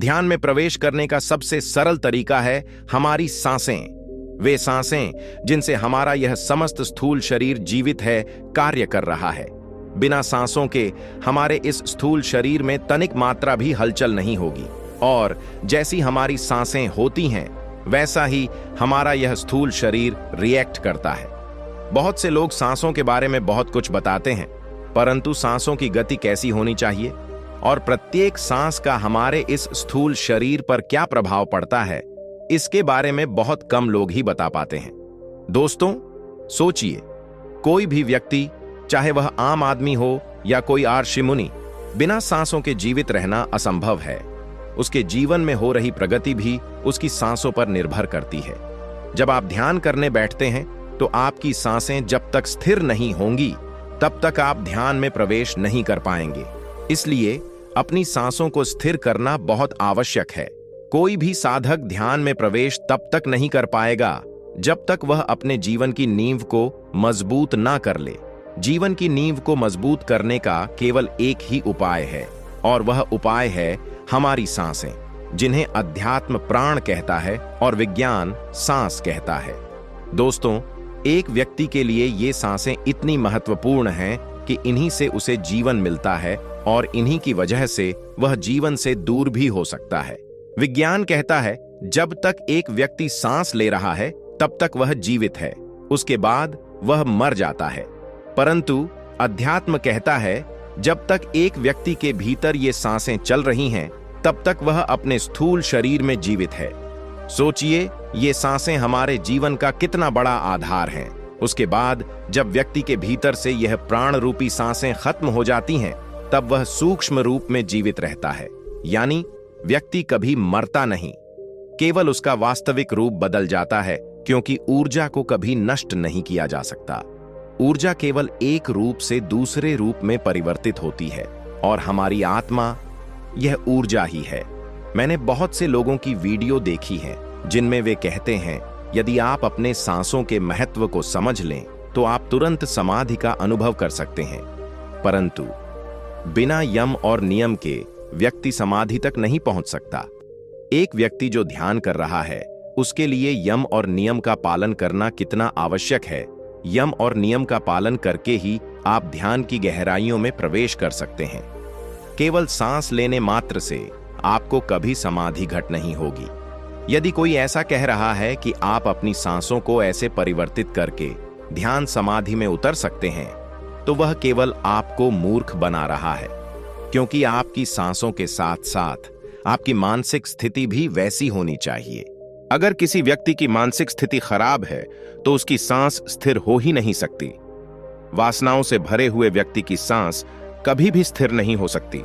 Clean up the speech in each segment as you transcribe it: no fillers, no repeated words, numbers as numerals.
ध्यान में प्रवेश करने का सबसे सरल तरीका है हमारी सांसें। वे सांसें जिनसे हमारा यह समस्त स्थूल शरीर जीवित है, कार्य कर रहा है। बिना सांसों के हमारे इस स्थूल शरीर में तनिक मात्रा भी हलचल नहीं होगी, और जैसी हमारी सांसें होती हैं वैसा ही हमारा यह स्थूल शरीर रिएक्ट करता है। बहुत से लोग सांसों के बारे में बहुत कुछ बताते हैं, परंतु सांसों की गति कैसी होनी चाहिए और प्रत्येक सांस का हमारे इस स्थूल शरीर पर क्या प्रभाव पड़ता है, इसके बारे में बहुत कम लोग ही बता पाते हैं। दोस्तों, सोचिए, कोई भी व्यक्ति, चाहे वह आम आदमी हो या कोई ऋषि मुनि, बिना सांसों के जीवित रहना असंभव है। उसके जीवन में हो रही प्रगति भी उसकी सांसों पर निर्भर करती है। जब आप ध्यान करने बैठते हैं तो आपकी सांसें जब तक स्थिर नहीं होंगी तब तक आप ध्यान में प्रवेश नहीं कर पाएंगे। इसलिए अपनी सांसों को स्थिर करना बहुत आवश्यक है। कोई भी साधक ध्यान में प्रवेश तब तक नहीं कर पाएगा जब तक वह अपने जीवन की नींव को मजबूत ना कर ले। जीवन की नींव को मजबूत करने का केवल एक ही उपाय है, और वह उपाय है हमारी सांसें, जिन्हें अध्यात्म प्राण कहता है और विज्ञान सांस कहता है। दोस्तों, एक व्यक्ति के लिए ये सांसें इतनी महत्वपूर्ण हैं कि इन्हीं से उसे जीवन मिलता है, और इन्हीं की वजह से वह जीवन से दूर भी हो सकता है। विज्ञान कहता है जब तक एक व्यक्ति सांस ले रहा है तब तक वह जीवित है, उसके बाद वह मर जाता है। परंतु अध्यात्म कहता है जब तक एक व्यक्ति के भीतर ये सांसें चल रही हैं तब तक वह अपने स्थूल शरीर में जीवित है। सोचिए, ये सांसें हमारे जीवन का कितना बड़ा आधार हैं। उसके बाद जब व्यक्ति के भीतर से यह प्राण रूपी सांसें खत्म हो जाती हैं तब वह सूक्ष्म रूप में जीवित रहता है, यानी व्यक्ति कभी मरता नहीं, केवल उसका वास्तविक रूप बदल जाता है, क्योंकि ऊर्जा को कभी नष्ट नहीं किया जा सकता। ऊर्जा केवल एक रूप से दूसरे रूप में परिवर्तित होती है, और हमारी आत्मा यह ऊर्जा ही है। मैंने बहुत से लोगों की वीडियो देखी है जिनमें वे कहते हैं यदि आप अपने सांसों के महत्व को समझ लें तो आप तुरंत समाधि का अनुभव कर सकते हैं। परंतु बिना यम और नियम के व्यक्ति समाधि तक नहीं पहुंच सकता। एक व्यक्ति जो ध्यान कर रहा है उसके लिए यम और नियम का पालन करना कितना आवश्यक है। यम और नियम का पालन करके ही आप ध्यान की गहराइयों में प्रवेश कर सकते हैं। केवल सांस लेने मात्र से आपको कभी समाधि घट नहीं होगी। यदि कोई ऐसा कह रहा है कि आप अपनी सांसों को ऐसे परिवर्तित करके ध्यान समाधि में उतर सकते हैं, तो वह केवल आपको मूर्ख बना रहा है, क्योंकि आपकी सांसों के साथ साथ आपकी मानसिक स्थिति भी वैसी होनी चाहिए। अगर किसी व्यक्ति की मानसिक स्थिति खराब है तो उसकी सांस स्थिर हो ही नहीं सकती। वासनाओं से भरे हुए व्यक्ति की सांस कभी भी स्थिर नहीं हो सकती,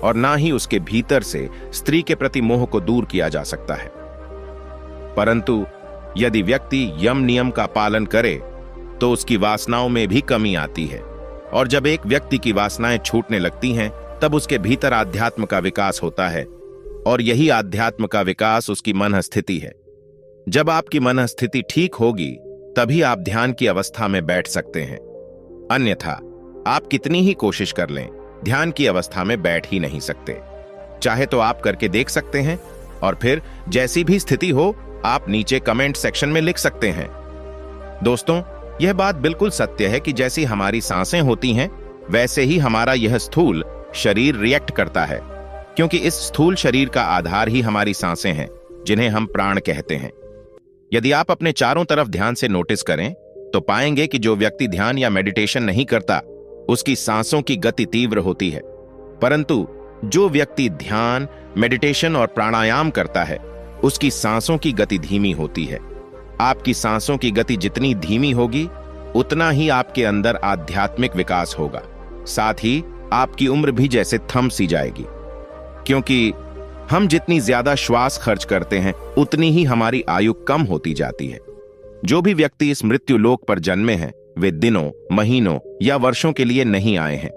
और ना ही उसके भीतर से स्त्री के प्रति मोह को दूर किया जा सकता है। परंतु यदि व्यक्ति यम नियम का पालन करे तो उसकी वासनाओं में भी कमी आती है, और जब एक व्यक्ति की वासनाएं छूटने लगती हैं तब उसके भीतर आध्यात्म का विकास होता है, और यही आध्यात्म का विकास उसकी मन स्थिति है। जब आपकी मन स्थिति ठीक होगी तभी आप ध्यान की अवस्था में बैठ सकते हैं, अन्यथा आप कितनी ही कोशिश कर लें ध्यान की अवस्था में बैठ ही नहीं सकते। चाहे तो आप करके देख सकते हैं, और फिर जैसी भी स्थिति हो आप नीचे कमेंट सेक्शन में लिख सकते हैं। दोस्तों, यह बात बिल्कुल सत्य है कि जैसी हमारी सांसें होती हैं वैसे ही हमारा यह स्थूल शरीर रिएक्ट करता है, क्योंकि इस स्थूल शरीर का आधार ही हमारी सांसें हैं, जिन्हें हम प्राण कहते हैं। यदि आप अपने चारों तरफ ध्यान से नोटिस करें तो पाएंगे कि जो व्यक्ति ध्यान या मेडिटेशन नहीं करता उसकी सांसों की गति तीव्र होती है, परंतु जो व्यक्ति ध्यान, मेडिटेशन और प्राणायाम करता है उसकी सांसों की गति धीमी होती है। आपकी सांसों की गति जितनी धीमी होगी उतना ही आपके अंदर आध्यात्मिक विकास होगा। साथ ही आपकी उम्र भी जैसे थम सी जाएगी, क्योंकि हम जितनी ज्यादा श्वास खर्च करते हैं उतनी ही हमारी आयु कम होती जाती है। जो भी व्यक्ति इस मृत्यु लोक पर जन्मे हैं वे दिनों, महीनों या वर्षों के लिए नहीं आए हैं,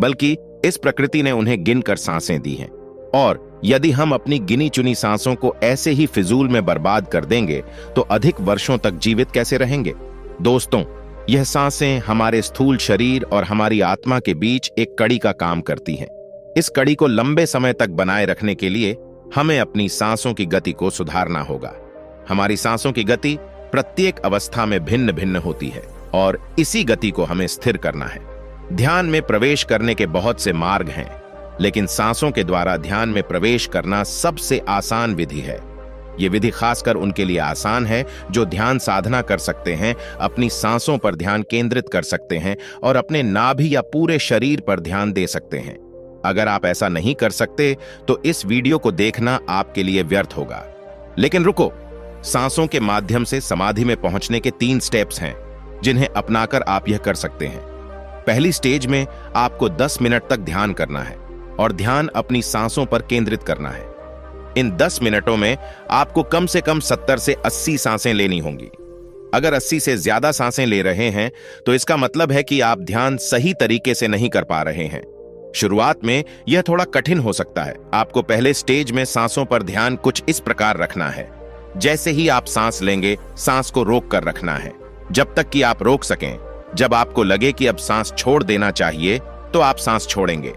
बल्कि इस प्रकृति ने उन्हें गिनकर सांसें दी हैं। और यदि हम अपनी गिनी चुनी सांसों को ऐसे ही फिजूल में बर्बाद कर देंगे तो अधिक वर्षों तक जीवित कैसे रहेंगे। दोस्तों, यह सांसें हमारे स्थूल शरीर और हमारी आत्मा के बीच एक कड़ी का काम करती हैं। इस कड़ी को लंबे समय तक बनाए रखने के लिए हमें अपनी सांसों की गति को सुधारना होगा। हमारी सांसों की गति प्रत्येक अवस्था में भिन्न भिन्न होती है और इसी गति को हमें स्थिर करना है। ध्यान में प्रवेश करने के बहुत से मार्ग हैं, लेकिन सांसों के द्वारा ध्यान में प्रवेश करना सबसे आसान विधि है। यह विधि खासकर उनके लिए आसान है जो ध्यान साधना कर सकते हैं, अपनी सांसों पर ध्यान केंद्रित कर सकते हैं और अपने नाभि या पूरे शरीर पर ध्यान दे सकते हैं। अगर आप ऐसा नहीं कर सकते तो इस वीडियो को देखना आपके लिए व्यर्थ होगा। लेकिन रुको, सांसों के माध्यम से समाधि में पहुंचने के 3 स्टेप्स हैं जिन्हें अपनाकर आप यह कर सकते हैं। पहली स्टेज में आपको 10 मिनट तक ध्यान करना है और ध्यान अपनी सांसों पर केंद्रित करना है। इन 10 मिनटों में आपको कम से कम 70 से 80 सांसें लेनी होंगी। अगर 80 से ज्यादा सांसें ले रहे हैं तो इसका मतलब है कि आप ध्यान सही तरीके से नहीं कर पा रहे हैं। शुरुआत में यह थोड़ा कठिन हो सकता है। आपको पहले स्टेज में सांसों पर ध्यान कुछ इस प्रकार रखना है। जैसे ही आप सांस लेंगे, सांस को रोक कर रखना है जब तक कि आप रोक सकें। जब आपको लगे कि अब सांस छोड़ देना चाहिए तो आप सांस छोड़ेंगे।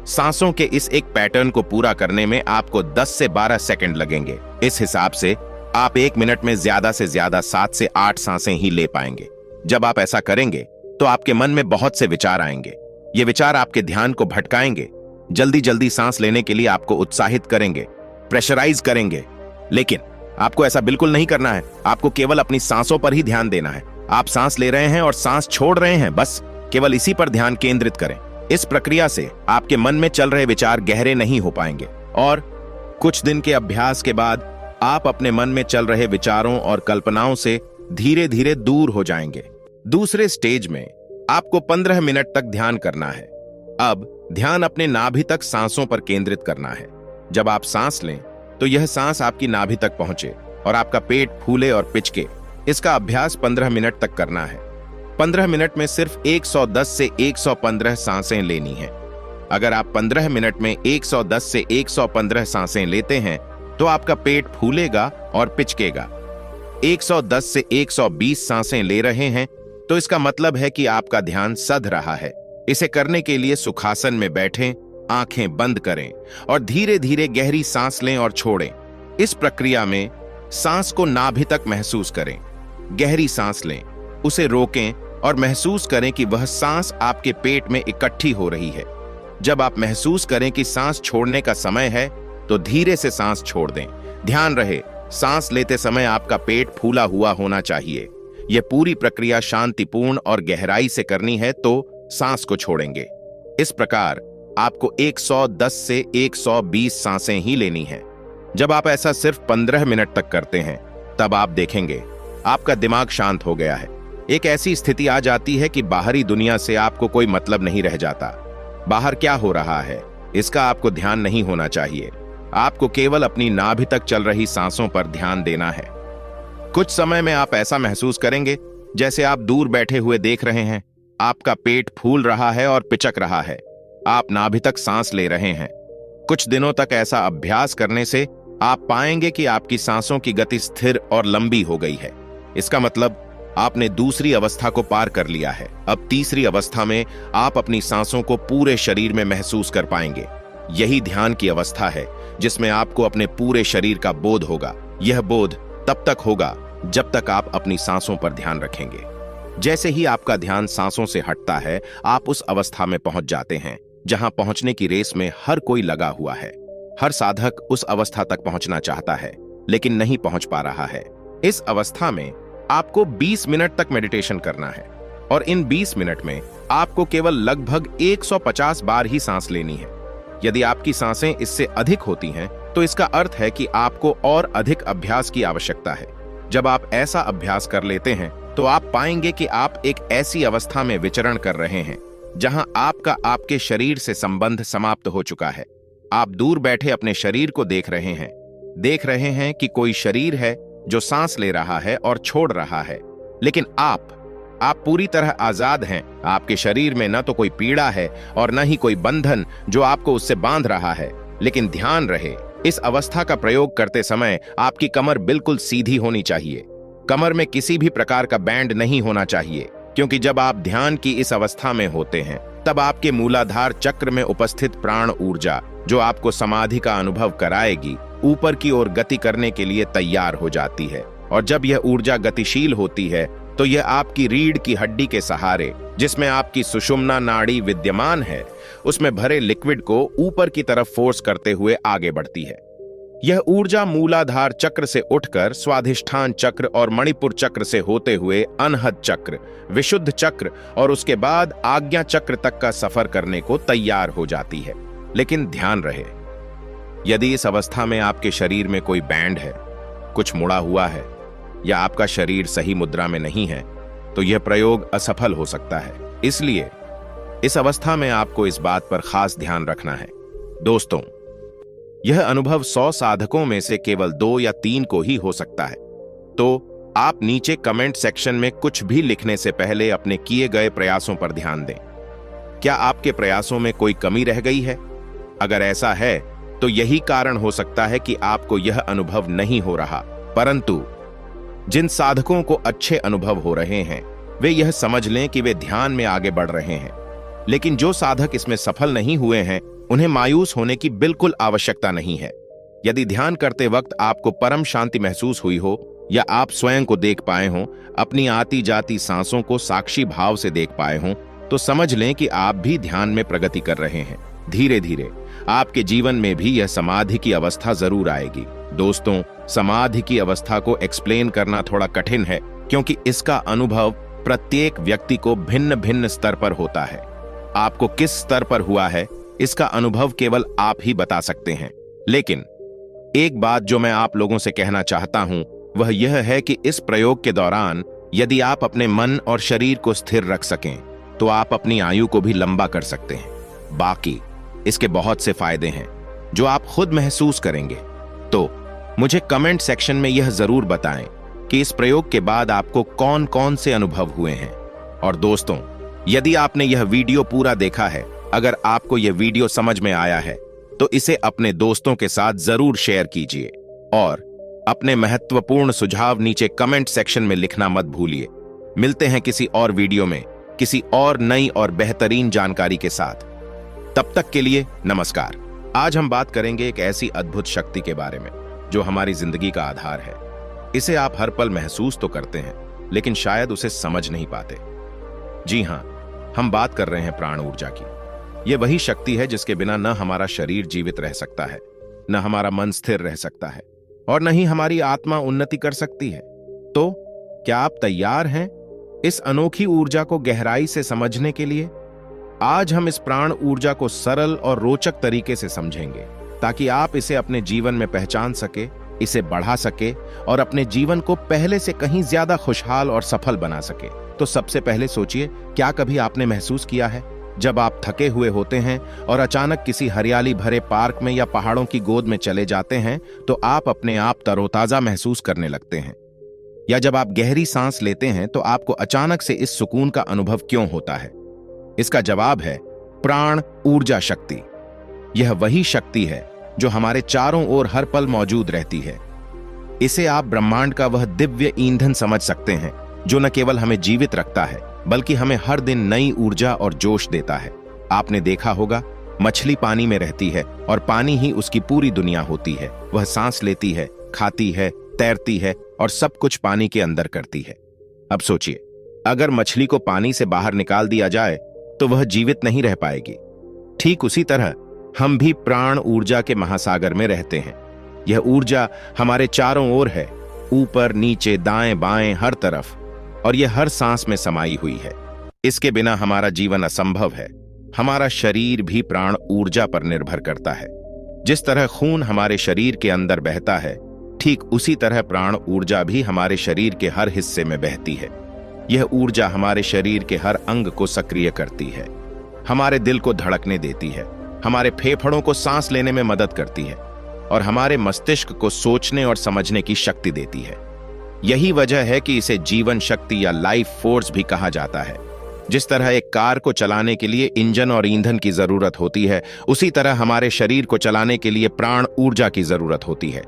सांसों के इस एक पैटर्न को पूरा करने में आपको 10 से 12 सेकंड लगेंगे। इस हिसाब से आप 1 मिनट में ज्यादा से ज्यादा 7 से 8 सांसें ही ले पाएंगे। जब आप ऐसा करेंगे तो आपके मन में बहुत से विचार आएंगे। ये विचार आपके ध्यान को भटकाएंगे, जल्दी जल्दी सांस लेने के लिए आपको उत्साहित करेंगे, प्रेशराइज करेंगे। लेकिन आपको ऐसा बिल्कुल नहीं करना है। आपको केवल अपनी सांसों पर ही ध्यान देना है। आप सांस ले रहे हैं और सांस छोड़ रहे हैं, बस केवल इसी पर ध्यान केंद्रित करें। इस प्रक्रिया से आपके मन में चल रहे विचार गहरे नहीं हो पाएंगे और कुछ दिन के अभ्यास के बाद आप अपने मन में चल रहे विचारों और कल्पनाओं से धीरे धीरे दूर हो जाएंगे। दूसरे स्टेज में आपको 15 मिनट तक ध्यान करना है। अब ध्यान अपने नाभि तक सांसों पर केंद्रित करना है। जब आप सांस लें तो यह सांस आपकी नाभि तक पहुंचे और आपका पेट फूले और पिचके। इसका अभ्यास 15 मिनट तक करना है। 15 मिनट में सिर्फ 110 से 115 सांसें लेनी हैं। अगर आप 15 मिनट में 110 से 115 सांसें लेते हैं तो आपका पेट फूलेगा और पिचकेगा। 110 से 120 सांसें ले रहे हैं तो इसका मतलब है कि आपका ध्यान सध रहा है। इसे करने के लिए सुखासन में बैठें, आंखें बंद करें और धीरे धीरे गहरी सांस लें और छोड़ें। इस प्रक्रिया में सांस को नाभि तक महसूस करें। गहरी सांस लें, उसे रोकें और महसूस करें कि वह सांस आपके पेट में इकट्ठी हो रही है। जब आप महसूस करें कि सांस छोड़ने का समय है तो धीरे से सांस छोड़ दें। ध्यान रहे, सांस लेते समय आपका पेट फूला हुआ होना चाहिए। यह पूरी प्रक्रिया शांतिपूर्ण और गहराई से करनी है तो सांस को छोड़ेंगे। इस प्रकार आपको 110 से 120 सांसें ही लेनी हैं। जब आप ऐसा सिर्फ 15 मिनट तक करते हैं तब आप देखेंगे आपका दिमाग शांत हो गया है। एक ऐसी स्थिति आ जाती है कि बाहरी दुनिया से आपको कोई मतलब नहीं रह जाता। बाहर क्या हो रहा है इसका आपको ध्यान नहीं होना चाहिए। आपको केवल अपनी नाभि तक चल रही सांसों पर ध्यान देना है। कुछ समय में आप ऐसा महसूस करेंगे जैसे आप दूर बैठे हुए देख रहे हैं। आपका पेट फूल रहा है और पिचक रहा है। आप नाभि तक सांस ले रहे हैं। कुछ दिनों तक ऐसा अभ्यास करने से आप पाएंगे कि आपकी सांसों की गति स्थिर और लंबी हो गई है। इसका मतलब आपने दूसरी अवस्था को पार कर लिया है। अब तीसरी अवस्था में आप अपनी सांसों को पूरे शरीर में महसूस कर पाएंगे। यही ध्यान की अवस्था है जिसमें आपको अपने पूरे शरीर का बोध होगा। यह बोध तब तक होगा जब तक आप अपनी सांसों पर ध्यान रखेंगे। जैसे ही आपका ध्यान सांसों से हटता है, आप उस अवस्था में पहुंच जाते हैं जहां पहुंचने की रेस में हर कोई लगा हुआ है। हर साधक उस अवस्था तक पहुंचना चाहता है लेकिन नहीं पहुंच पा रहा है। इस अवस्था में आपको 20 मिनट तक मेडिटेशन करना है और इन 20 मिनट में आपको केवल लगभग 150 बार ही सांस लेनी है। यदि आपकी सांसें इससे अधिक होती हैं तो इसका अर्थ है कि आपको और अधिक अभ्यास की आवश्यकता है। जब आप ऐसा अभ्यास कर लेते हैं तो आप पाएंगे कि आप एक ऐसी अवस्था में विचरण कर रहे हैं जहां आपका आपके शरीर से संबंध समाप्त हो चुका है। आप दूर बैठे अपने शरीर को देख रहे हैं कि कोई शरीर है जो सांस ले रहा है और छोड़ रहा है, लेकिन आप पूरी तरह आजाद हैं। आपके शरीर में न तो कोई पीड़ा है और न ही कोई बंधन जो आपको उससे बांध रहा है। लेकिन ध्यान रहे, इस अवस्था का प्रयोग करते समय आपकी कमर बिल्कुल सीधी होनी चाहिए। कमर में किसी भी प्रकार का बैंड नहीं होना चाहिए, क्योंकि जब आप ध्यान की इस अवस्था में होते हैं तब आपके मूलाधार चक्र में उपस्थित प्राण ऊर्जा जो आपको समाधि का अनुभव कराएगी, ऊपर की ओर गति करने के लिए तैयार हो जाती है। और जब यह ऊर्जा गतिशील होती है तो यह आपकी रीढ़ की हड्डी के सहारे, जिसमें आपकी सुषुम्ना नाड़ी विद्यमान है, उसमें भरे लिक्विड को ऊपर की तरफ फोर्स करते हुए आगे बढ़ती है। यह ऊर्जा मूलाधार चक्र से उठकर स्वाधिष्ठान चक्र और मणिपुर चक्र से होते हुए अनहद चक्र, विशुद्ध चक्र और उसके बाद आज्ञा चक्र तक का सफर करने को तैयार हो जाती है। लेकिन ध्यान रहे, यदि इस अवस्था में आपके शरीर में कोई बैंड है, कुछ मुड़ा हुआ है या आपका शरीर सही मुद्रा में नहीं है, तो यह प्रयोग असफल हो सकता है। इसलिए इस अवस्था में आपको इस बात पर खास ध्यान रखना है। दोस्तों, यह अनुभव 100 साधकों में से केवल 2 या 3 को ही हो सकता है। तो आप नीचे कमेंट सेक्शन में कुछ भी लिखने से पहले अपने किए गए प्रयासों पर ध्यान दें। क्या आपके प्रयासों में कोई कमी रह गई है? अगर ऐसा है तो यही कारण हो सकता है कि आपको यह अनुभव नहीं हो रहा। परंतु जिन साधकों को अच्छे अनुभव हो रहे हैं, वे यह समझ लें कि वे ध्यान में आगे बढ़ रहे हैं। लेकिन जो साधक इसमें सफल नहीं हुए हैं, उन्हें मायूस होने की बिल्कुल आवश्यकता नहीं है। यदि ध्यान करते वक्त आपको परम शांति महसूस हुई हो या आप स्वयं को देख पाए हों, अपनी आती जाती सांसों को साक्षी भाव से देख पाए हों, तो समझ लें कि आप भी ध्यान में प्रगति कर रहे हैं। धीरे धीरे आपके जीवन में भी यह समाधि की अवस्था जरूर आएगी। दोस्तों, समाधि की अवस्था को एक्सप्लेन करना थोड़ा कठिन है, क्योंकि इसका अनुभव प्रत्येक व्यक्ति को भिन्न भिन्न स्तर पर होता है। आपको किस स्तर पर हुआ है, इसका अनुभव केवल आप ही बता सकते हैं। लेकिन एक बात जो मैं आप लोगों से कहना चाहता हूं, वह यह है कि इस प्रयोग के दौरान यदि आप अपने मन और शरीर को स्थिर रख सकें, तो आप अपनी आयु को भी लंबा कर सकते हैं। बाकी इसके बहुत से फायदे हैं जो आप खुद महसूस करेंगे। तो मुझे कमेंट सेक्शन में यह जरूर बताएं कि इस प्रयोग के बाद आपको कौन कौन से अनुभव हुए हैं। और दोस्तों, यदि आपने यह वीडियो पूरा देखा है, अगर आपको यह वीडियो समझ में आया है, तो इसे अपने दोस्तों के साथ जरूर शेयर कीजिए और अपने महत्वपूर्ण सुझाव नीचे कमेंट सेक्शन में लिखना मत भूलिए। मिलते हैं किसी और वीडियो में किसी और नई और बेहतरीन जानकारी के साथ। तब तक के लिए नमस्कार। आज हम बात करेंगे एक ऐसी अद्भुत शक्ति के बारे में जो हमारी जिंदगी का आधार है। इसे आप हर पल महसूस तो करते हैं, लेकिन शायद उसे समझ नहीं पाते। जी हां, हम बात कर रहे हैं प्राण ऊर्जा की। यह वही शक्ति है जिसके बिना न हमारा शरीर जीवित रह सकता है, न हमारा मन स्थिर रह सकता है और न ही हमारी आत्मा उन्नति कर सकती है। तो क्या आप तैयार हैं इस अनोखी ऊर्जा को गहराई से समझने के लिए? आज हम इस प्राण ऊर्जा को सरल और रोचक तरीके से समझेंगे, ताकि आप इसे अपने जीवन में पहचान सके, इसे बढ़ा सके और अपने जीवन को पहले से कहीं ज्यादा खुशहाल और सफल बना सके। तो सबसे पहले सोचिए, क्या कभी आपने महसूस किया है जब आप थके हुए होते हैं और अचानक किसी हरियाली भरे पार्क में या पहाड़ों की गोद में चले जाते हैं, तो आप अपने आप तरोताजा महसूस करने लगते हैं? या जब आप गहरी सांस लेते हैं तो आपको अचानक से इस सुकून का अनुभव क्यों होता है? इसका जवाब है प्राण ऊर्जा शक्ति। यह वही शक्ति है जो हमारे चारों ओर हर पल मौजूद रहती है। इसे आप ब्रह्मांड का वह दिव्य ईंधन समझ सकते हैं जो न केवल हमें जीवित रखता है, बल्कि हमें हर दिन नई ऊर्जा और जोश देता है। आपने देखा होगा, मछली पानी में रहती है और पानी ही उसकी पूरी दुनिया होती है। वह सांस लेती है, खाती है, तैरती है और सब कुछ पानी के अंदर करती है। अब सोचिए, अगर मछली को पानी से बाहर निकाल दिया जाए तो वह जीवित नहीं रह पाएगी। ठीक उसी तरह हम भी प्राण ऊर्जा के महासागर में रहते हैं। यह ऊर्जा हमारे चारों ओर है, ऊपर नीचे दाएं बाएं हर तरफ, और यह हर सांस में समाई हुई है। इसके बिना हमारा जीवन असंभव है। हमारा शरीर भी प्राण ऊर्जा पर निर्भर करता है। जिस तरह खून हमारे शरीर के अंदर बहता है, ठीक उसी तरह प्राण ऊर्जा भी हमारे शरीर के हर हिस्से में बहती है। यह ऊर्जा हमारे शरीर के हर अंग को सक्रिय करती है, हमारे दिल को धड़कने देती है, हमारे फेफड़ों को सांस लेने में मदद करती है और हमारे मस्तिष्क को सोचने और समझने की शक्ति देती है। यही वजह है कि इसे जीवन शक्ति या लाइफ फोर्स भी कहा जाता है। जिस तरह एक कार को चलाने के लिए इंजन और ईंधन की जरूरत होती है, उसी तरह हमारे शरीर को चलाने के लिए प्राण ऊर्जा की जरूरत होती है।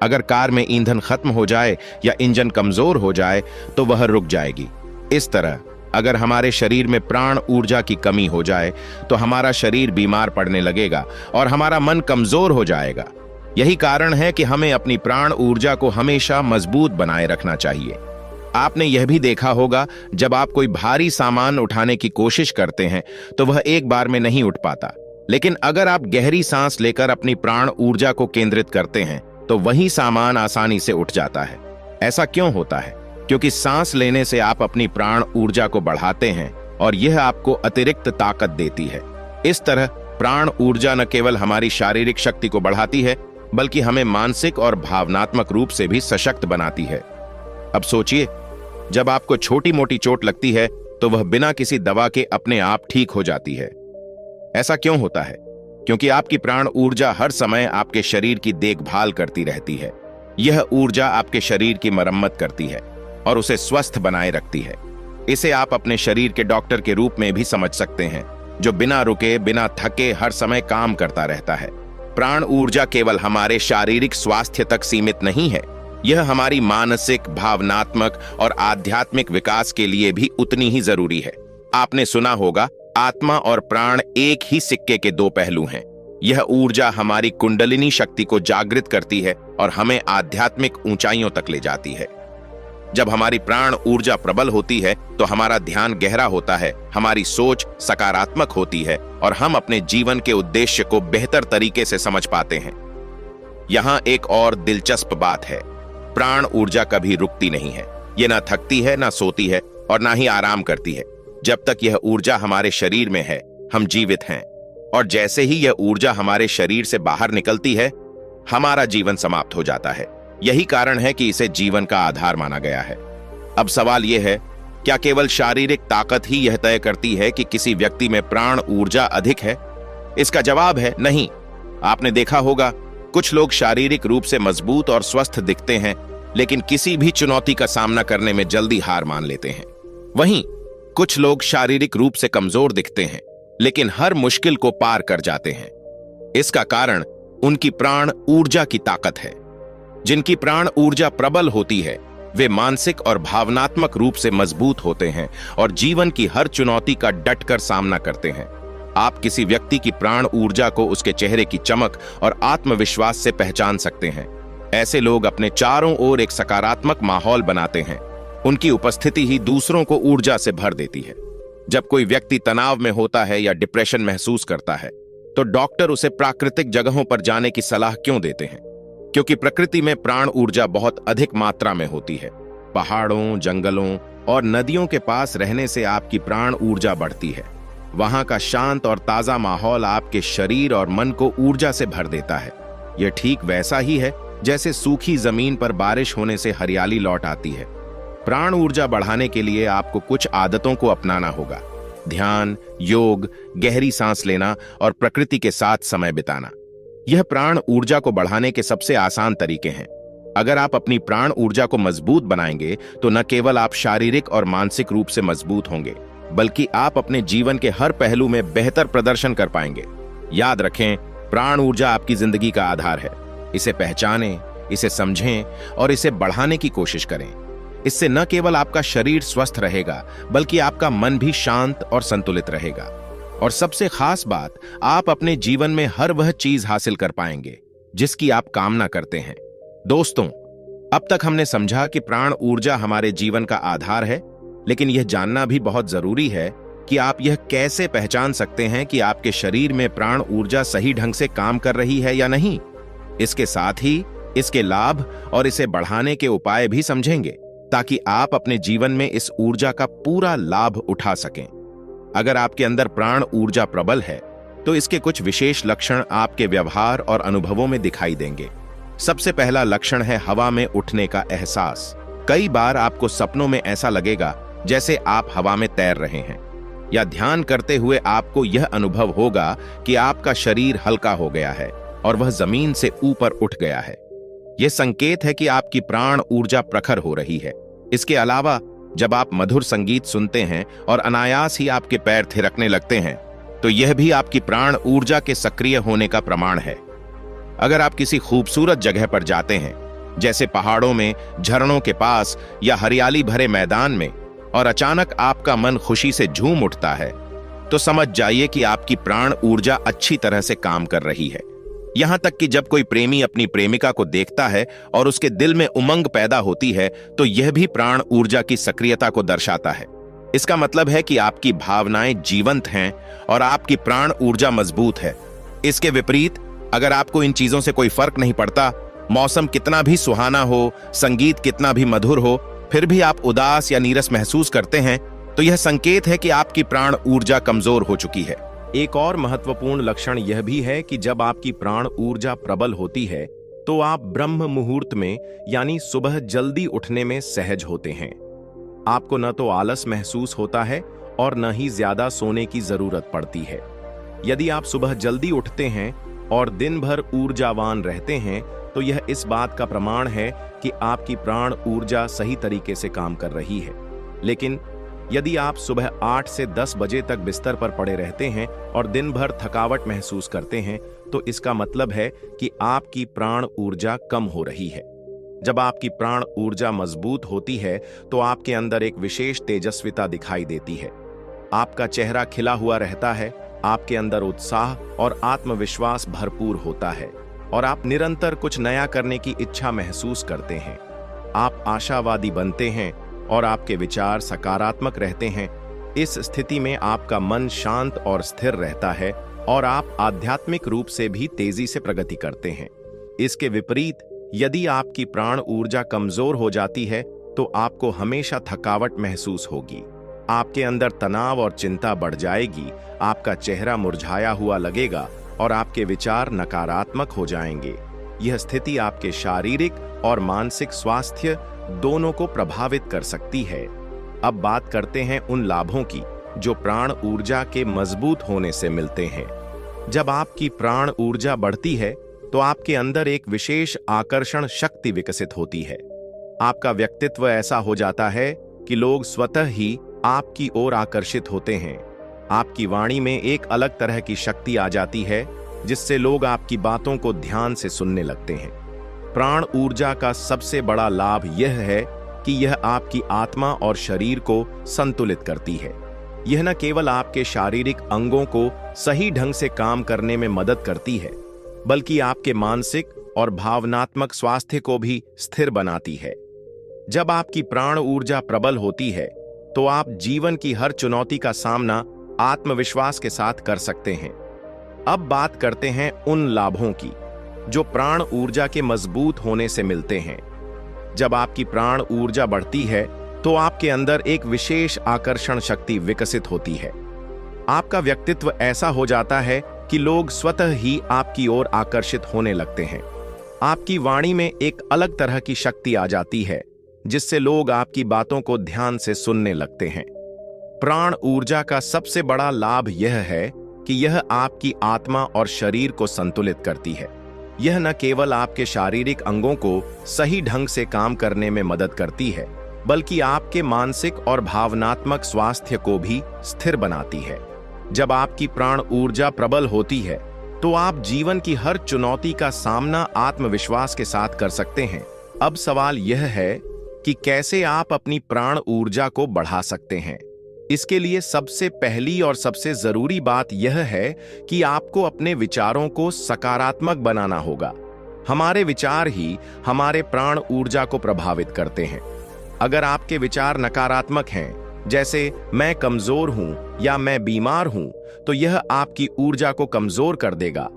अगर कार में ईंधन खत्म हो जाए या इंजन कमजोर हो जाए तो वह रुक जाएगी। इस तरह अगर हमारे शरीर में प्राण ऊर्जा की कमी हो जाए तो हमारा शरीर बीमार पड़ने लगेगा और हमारा मन कमजोर हो जाएगा। यही कारण है कि हमें अपनी प्राण ऊर्जा को हमेशा मजबूत बनाए रखना चाहिए। आपने यह भी देखा होगा, जब आप कोई भारी सामान उठाने की कोशिश करते हैं तो वह एक बार में नहीं उठ पाता, लेकिन अगर आप गहरी सांस लेकर अपनी प्राण ऊर्जा को केंद्रित करते हैं तो वही सामान आसानी से उठ जाता है। ऐसा क्यों होता है? क्योंकि सांस लेने से आप अपनी प्राण ऊर्जा को बढ़ाते हैं और यह आपको अतिरिक्त ताकत देती है। इस तरह प्राण ऊर्जा न केवल हमारी शारीरिक शक्ति को बढ़ाती है, बल्कि हमें मानसिक और भावनात्मक रूप से भी सशक्त बनाती है। अब सोचिए, जब आपको छोटी मोटी चोट लगती है तो वह बिना किसी दवा के अपने आप ठीक हो जाती है। ऐसा क्यों होता है? क्योंकि आपकी प्राण ऊर्जा हर समय आपके शरीर की देखभाल करती रहती है। यह ऊर्जा आपके शरीर की मरम्मत करती है और उसे स्वस्थ बनाए रखती है। इसे आप अपने शरीर के डॉक्टर के रूप में भी समझ सकते हैं, जो बिना रुके, बिना थके हर समय काम करता रहता है। प्राण ऊर्जा केवल हमारे शारीरिक स्वास्थ्य तक सीमित नहीं है, यह हमारी मानसिक, भावनात्मक और आध्यात्मिक विकास के लिए भी उतनी ही जरूरी है। आपने सुना होगा, आत्मा और प्राण एक ही सिक्के के दो पहलू हैं। यह ऊर्जा हमारी कुंडलिनी शक्ति को जागृत करती है और हमें आध्यात्मिक ऊंचाइयों तक ले जाती है। जब हमारी प्राण ऊर्जा प्रबल होती है तो हमारा ध्यान गहरा होता है, हमारी सोच सकारात्मक होती है और हम अपने जीवन के उद्देश्य को बेहतर तरीके से समझ पाते हैं। यहां एक और दिलचस्प बात है, प्राण ऊर्जा कभी रुकती नहीं है। यह ना थकती है, ना सोती है और ना ही आराम करती है। जब तक यह ऊर्जा हमारे शरीर में है, हम जीवित हैं, और जैसे ही यह ऊर्जा हमारे शरीर से बाहर निकलती है, हमारा जीवन समाप्त हो जाता है। यही कारण है कि इसे जीवन का आधार माना गया है। अब सवाल यह है, क्या केवल शारीरिक ताकत ही यह तय करती है कि किसी व्यक्ति में प्राण ऊर्जा अधिक है? इसका जवाब है नहीं। आपने देखा होगा, कुछ लोग शारीरिक रूप से मजबूत और स्वस्थ दिखते हैं, लेकिन किसी भी चुनौती का सामना करने में जल्दी हार मान लेते हैं। वहीं कुछ लोग शारीरिक रूप से कमजोर दिखते हैं, लेकिन हर मुश्किल को पार कर जाते हैं। इसका कारण उनकी प्राण ऊर्जा की ताकत है। जिनकी प्राण ऊर्जा प्रबल होती है, वे मानसिक और भावनात्मक रूप से मजबूत होते हैं और जीवन की हर चुनौती का डटकर सामना करते हैं। आप किसी व्यक्ति की प्राण ऊर्जा को उसके चेहरे की चमक और आत्मविश्वास से पहचान सकते हैं। ऐसे लोग अपने चारों ओर एक सकारात्मक माहौल बनाते हैं। उनकी उपस्थिति ही दूसरों को ऊर्जा से भर देती है। जब कोई व्यक्ति तनाव में होता है या डिप्रेशन महसूस करता है, तो डॉक्टर उसे प्राकृतिक जगहों पर जाने की सलाह क्यों देते हैं? क्योंकि प्रकृति में प्राण ऊर्जा बहुत अधिक मात्रा में होती है। पहाड़ों, जंगलों और नदियों के पास रहने से आपकी प्राण ऊर्जा बढ़ती है। वहां का शांत और ताजा माहौल आपके शरीर और मन को ऊर्जा से भर देता है। यह ठीक वैसा ही है जैसे सूखी जमीन पर बारिश होने से हरियाली लौट आती है। प्राण ऊर्जा बढ़ाने के लिए आपको कुछ आदतों को अपनाना होगा। ध्यान, योग, गहरी सांस लेना और प्रकृति के साथ समय बिताना। यह प्राण ऊर्जा को बढ़ाने के सबसे आसान तरीके हैं। अगर आप अपनी प्राण ऊर्जा को मजबूत बनाएंगे तो न केवल आप शारीरिक और मानसिक रूप से मजबूत होंगे, बल्कि आप अपने जीवन के हर पहलू में बेहतर प्रदर्शन कर पाएंगे। याद रखें, प्राण ऊर्जा आपकी जिंदगी का आधार है। इसे पहचानें, इसे समझें और इसे बढ़ाने की कोशिश करें। इससे न केवल आपका शरीर स्वस्थ रहेगा, बल्कि आपका मन भी शांत और संतुलित रहेगा। और सबसे खास बात, आप अपने जीवन में हर वह चीज हासिल कर पाएंगे जिसकी आप कामना करते हैं। दोस्तों, अब तक हमने समझा कि प्राण ऊर्जा हमारे जीवन का आधार है, लेकिन यह जानना भी बहुत जरूरी है कि आप यह कैसे पहचान सकते हैं कि आपके शरीर में प्राण ऊर्जा सही ढंग से काम कर रही है या नहीं। इसके साथ ही इसके लाभ और इसे बढ़ाने के उपाय भी समझेंगे, ताकि आप अपने जीवन में इस ऊर्जा का पूरा लाभ उठा सकें। अगर आपके अंदर प्राण ऊर्जा प्रबल है, तो इसके कुछ विशेष लक्षण आपके व्यवहार और अनुभवों में दिखाई देंगे। सबसे पहला लक्षण है हवा में उठने का एहसास। कई बार आपको सपनों में ऐसा लगेगा जैसे आप हवा में तैर रहे हैं, या ध्यान करते हुए आपको यह अनुभव होगा कि आपका शरीर हल्का हो गया है और वह जमीन से ऊपर उठ गया है। यह संकेत है कि आपकी प्राण ऊर्जा प्रखर हो रही है। इसके अलावा जब आप मधुर संगीत सुनते हैं और अनायास ही आपके पैर थिरकने लगते हैं, तो यह भी आपकी प्राण ऊर्जा के सक्रिय होने का प्रमाण है। अगर आप किसी खूबसूरत जगह पर जाते हैं, जैसे पहाड़ों में, झरनों के पास या हरियाली भरे मैदान में, और अचानक आपका मन खुशी से झूम उठता है, तो समझ जाइए कि आपकी प्राण ऊर्जा अच्छी तरह से काम कर रही है। यहां तक कि जब कोई प्रेमी अपनी प्रेमिका को देखता है और उसके दिल में उमंग पैदा होती है तो यह भी प्राण ऊर्जा की सक्रियता को दर्शाता है। इसका मतलब है कि आपकी भावनाएं जीवंत हैं और आपकी प्राण ऊर्जा मजबूत है। इसके विपरीत, अगर आपको इन चीजों से कोई फर्क नहीं पड़ता, मौसम कितना भी सुहाना हो, संगीत कितना भी मधुर हो, फिर भी आप उदास या नीरस महसूस करते हैं, तो यह संकेत है कि आपकी प्राण ऊर्जा कमजोर हो चुकी है। एक और महत्वपूर्ण लक्षण यह भी है कि जब आपकी प्राण ऊर्जा प्रबल होती है तो आप ब्रह्म मुहूर्त में यानी सुबह जल्दी उठने में सहज होते हैं। आपको न तो आलस महसूस होता है और न ही ज्यादा सोने की जरूरत पड़ती है। यदि आप सुबह जल्दी उठते हैं और दिन भर ऊर्जावान रहते हैं तो यह इस बात का प्रमाण है कि आपकी प्राण ऊर्जा सही तरीके से काम कर रही है। लेकिन यदि आप सुबह 8 से 10 बजे तक बिस्तर पर पड़े रहते हैं और दिन भर थकावट महसूस करते हैं तो इसका मतलब है कि आपकी प्राण ऊर्जा कम हो रही है। जब आपकी प्राण ऊर्जा मजबूत होती है तो आपके अंदर एक विशेष तेजस्विता दिखाई देती है। आपका चेहरा खिला हुआ रहता है, आपके अंदर उत्साह और आत्मविश्वास भरपूर होता है और आप निरंतर कुछ नया करने की इच्छा महसूस करते हैं। आप आशावादी बनते हैं और आपके विचार सकारात्मक रहते हैं। इस स्थिति में आपका मन शांत और स्थिर रहता है और आप आध्यात्मिक रूप से भी तेजी से प्रगति करते हैं। इसके विपरीत, यदि आपकी प्राण ऊर्जा कमजोर हो जाती है तो आपको हमेशा थकावट महसूस होगी, आपके अंदर तनाव और चिंता बढ़ जाएगी, आपका चेहरा मुरझाया हुआ लगेगा और आपके विचार नकारात्मक हो जाएंगे। यह स्थिति आपके शारीरिक और मानसिक स्वास्थ्य दोनों को प्रभावित कर सकती है। अब बात करते हैं उन लाभों की जो प्राण ऊर्जा के मजबूत होने से मिलते हैं। जब आपकी प्राण ऊर्जा बढ़ती है तो आपके अंदर एक विशेष आकर्षण शक्ति विकसित होती है। आपका व्यक्तित्व ऐसा हो जाता है कि लोग स्वतः ही आपकी ओर आकर्षित होते हैं। आपकी वाणी में एक अलग तरह की शक्ति आ जाती है जिससे लोग आपकी बातों को ध्यान से सुनने लगते हैं। प्राण ऊर्जा का सबसे बड़ा लाभ यह है कि यह आपकी आत्मा और शरीर को संतुलित करती है। यह न केवल आपके शारीरिक अंगों को सही ढंग से काम करने में मदद करती है, बल्कि आपके मानसिक और भावनात्मक स्वास्थ्य को भी स्थिर बनाती है। जब आपकी प्राण ऊर्जा प्रबल होती है तो आप जीवन की हर चुनौती का सामना आत्मविश्वास के साथ कर सकते हैं। अब बात करते हैं उन लाभों की जो प्राण ऊर्जा के मजबूत होने से मिलते हैं। जब आपकी प्राण ऊर्जा बढ़ती है तो आपके अंदर एक विशेष आकर्षण शक्ति विकसित होती है। आपका व्यक्तित्व ऐसा हो जाता है कि लोग स्वतः ही आपकी ओर आकर्षित होने लगते हैं। आपकी वाणी में एक अलग तरह की शक्ति आ जाती है जिससे लोग आपकी बातों को ध्यान से सुनने लगते हैं। प्राण ऊर्जा का सबसे बड़ा लाभ यह है कि यह आपकी आत्मा और शरीर को संतुलित करती है। यह न केवल आपके शारीरिक अंगों को सही ढंग से काम करने में मदद करती है, बल्कि आपके मानसिक और भावनात्मक स्वास्थ्य को भी स्थिर बनाती है। जब आपकी प्राण ऊर्जा प्रबल होती है तो आप जीवन की हर चुनौती का सामना आत्मविश्वास के साथ कर सकते हैं। अब सवाल यह है कि कैसे आप अपनी प्राण ऊर्जा को बढ़ा सकते हैं। इसके लिए सबसे पहली और सबसे जरूरी बात यह है कि आपको अपने विचारों को सकारात्मक बनाना होगा। हमारे विचार ही हमारे प्राण ऊर्जा को प्रभावित करते हैं। अगर आपके विचार नकारात्मक हैं, जैसे मैं कमजोर हूं या मैं बीमार हूं, तो यह आपकी ऊर्जा को कमजोर कर देगा।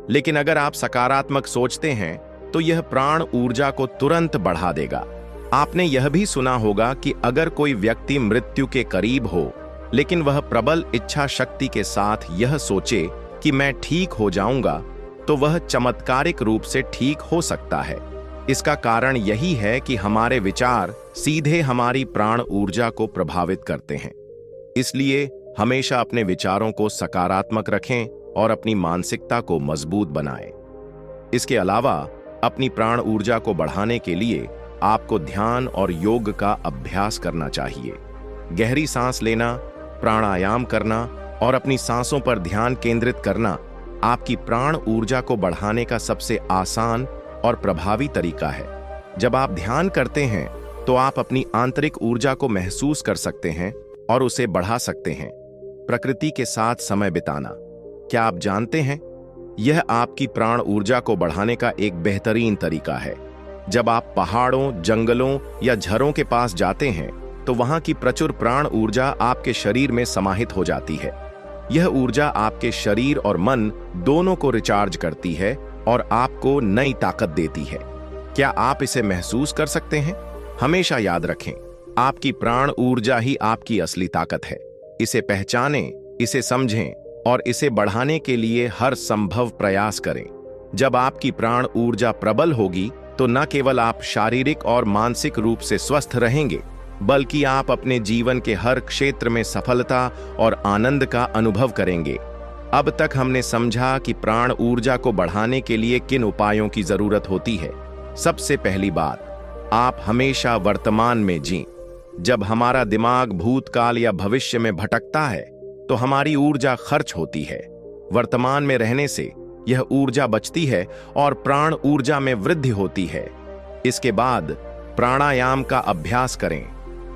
लेकिन अगर आप सकारात्मक सोचते हैं तो यह प्राण ऊर्जा को तुरंत बढ़ा देगा। आपने यह भी सुना होगा कि अगर कोई व्यक्ति मृत्यु के करीब हो लेकिन वह प्रबल इच्छा शक्ति के साथ यह सोचे कि मैं ठीक हो जाऊंगा, तो वह चमत्कारिक रूप से ठीक हो सकता है। इसका कारण यही है कि हमारे विचार सीधे हमारी प्राण ऊर्जा को प्रभावित करते हैं। इसलिए हमेशा अपने विचारों को सकारात्मक रखें और अपनी मानसिकता को मजबूत बनाएं। इसके अलावा अपनी प्राण ऊर्जा को बढ़ाने के लिए आपको ध्यान और योग का अभ्यास करना चाहिए। गहरी सांस लेना, प्राणायाम करना और अपनी सांसों पर ध्यान केंद्रित करना आपकी प्राण ऊर्जा को बढ़ाने का सबसे आसान और प्रभावी तरीका है। जब आप ध्यान करते हैं तो आप अपनी आंतरिक ऊर्जा को महसूस कर सकते हैं और उसे बढ़ा सकते हैं। प्रकृति के साथ समय बिताना। क्या आप जानते हैं यह आपकी प्राण ऊर्जा को बढ़ाने का एक बेहतरीन तरीका है। जब आप पहाड़ों, जंगलों या झरों के पास जाते हैं तो वहां की प्रचुर प्राण ऊर्जा आपके शरीर में समाहित हो जाती है। यह ऊर्जा आपके शरीर और मन दोनों को रिचार्ज करती है और आपको नई ताकत देती है। क्या आप इसे महसूस कर सकते हैं? हमेशा याद रखें, आपकी प्राण ऊर्जा ही आपकी असली ताकत है। इसे पहचानें, इसे समझें और इसे बढ़ाने के लिए हर संभव प्रयास करें। जब आपकी प्राण ऊर्जा प्रबल होगी तो न केवल आप शारीरिक और मानसिक रूप से स्वस्थ रहेंगे, बल्कि आप अपने जीवन के हर क्षेत्र में सफलता और आनंद का अनुभव करेंगे। अब तक हमने समझा कि प्राण ऊर्जा को बढ़ाने के लिए किन उपायों की जरूरत होती है। सबसे पहली बात, आप हमेशा वर्तमान में जीं। जब हमारा दिमाग भूतकाल या भविष्य में भटकता है तो हमारी ऊर्जा खर्च होती है। वर्तमान में रहने से यह ऊर्जा बचती है और प्राण ऊर्जा में वृद्धि होती है। इसके बाद प्राणायाम का अभ्यास करें।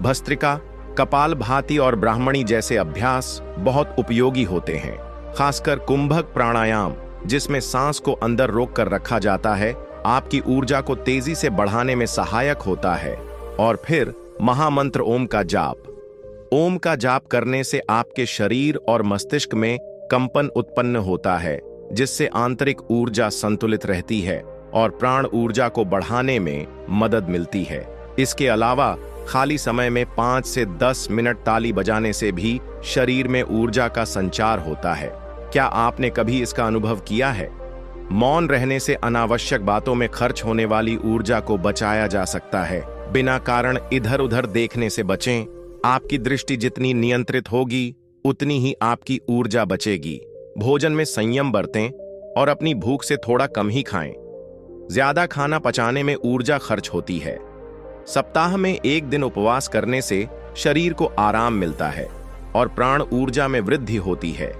भस्त्रिका, कपालभाति और ब्राह्मणी जैसे अभ्यास बहुत उपयोगी होते हैं। खासकर कुंभक प्राणायाम, जिसमें सांस को अंदर रोक कर रखा जाता है, आपकी ऊर्जा को तेजी से बढ़ाने में सहायक होता है। और फिर महामंत्र ओम का जाप। ओम का जाप करने से आपके शरीर और मस्तिष्क में कंपन उत्पन्न होता है, जिससे आंतरिक ऊर्जा संतुलित रहती है और प्राण ऊर्जा को बढ़ाने में मदद मिलती है। इसके अलावा खाली समय में 5 से 10 मिनट ताली बजाने से भी शरीर में ऊर्जा का संचार होता है। क्या आपने कभी इसका अनुभव किया है? मौन रहने से अनावश्यक बातों में खर्च होने वाली ऊर्जा को बचाया जा सकता है। बिना कारण इधर उधर देखने से बचें। आपकी दृष्टि जितनी नियंत्रित होगी, उतनी ही आपकी ऊर्जा बचेगी। भोजन में संयम बरतें और अपनी भूख से थोड़ा कम ही खाएं। ज्यादा खाना पचाने में ऊर्जा खर्च होती है। सप्ताह में 1 दिन उपवास करने से शरीर को आराम मिलता है और प्राण ऊर्जा में वृद्धि होती है।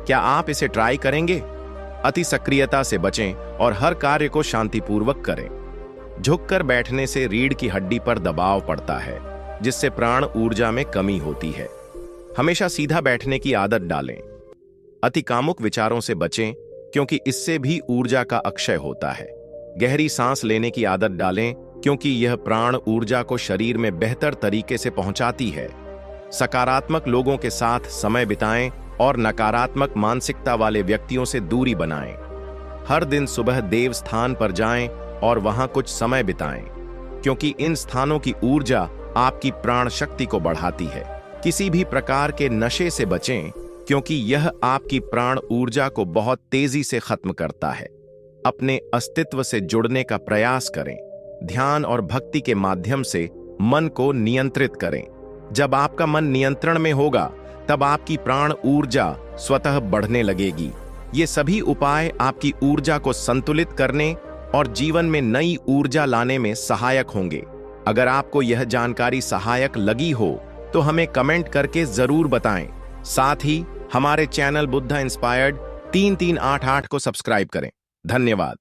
क्या आप इसे ट्राई करेंगे? अति सक्रियता से बचें और हर कार्य को शांतिपूर्वक करें। झुककर बैठने से रीढ़ की हड्डी पर दबाव पड़ता है, जिससे प्राण ऊर्जा में कमी होती है। हमेशा सीधा बैठने की आदत डालें। अति कामुक विचारों से बचें, क्योंकि इससे भी ऊर्जा का अक्षय होता है। गहरी सांस लेने की आदत डालें, क्योंकि यह प्राण ऊर्जा को शरीर में बेहतर तरीके से पहुंचाती है। सकारात्मक लोगों के साथ समय बिताएं और नकारात्मक मानसिकता वाले व्यक्तियों से दूरी बनाएं। हर दिन सुबह देव स्थान पर जाएं और वहां कुछ समय बिताएं, क्योंकि इन स्थानों की ऊर्जा आपकी प्राण शक्ति को बढ़ाती है। किसी भी प्रकार के नशे से बचें, क्योंकि यह आपकी प्राण ऊर्जा को बहुत तेजी से खत्म करता है। अपने अस्तित्व से जुड़ने का प्रयास करें। ध्यान और भक्ति के माध्यम से मन को नियंत्रित करें। जब आपका मन नियंत्रण में होगा, तब आपकी प्राण ऊर्जा स्वतः बढ़ने लगेगी। ये सभी उपाय आपकी ऊर्जा को संतुलित करने और जीवन में नई ऊर्जा लाने में सहायक होंगे। अगर आपको यह जानकारी सहायक लगी हो तो हमें कमेंट करके जरूर बताएं। साथ ही हमारे चैनल बुद्धा इंस्पायर्ड 3388 को सब्सक्राइब करें। धन्यवाद।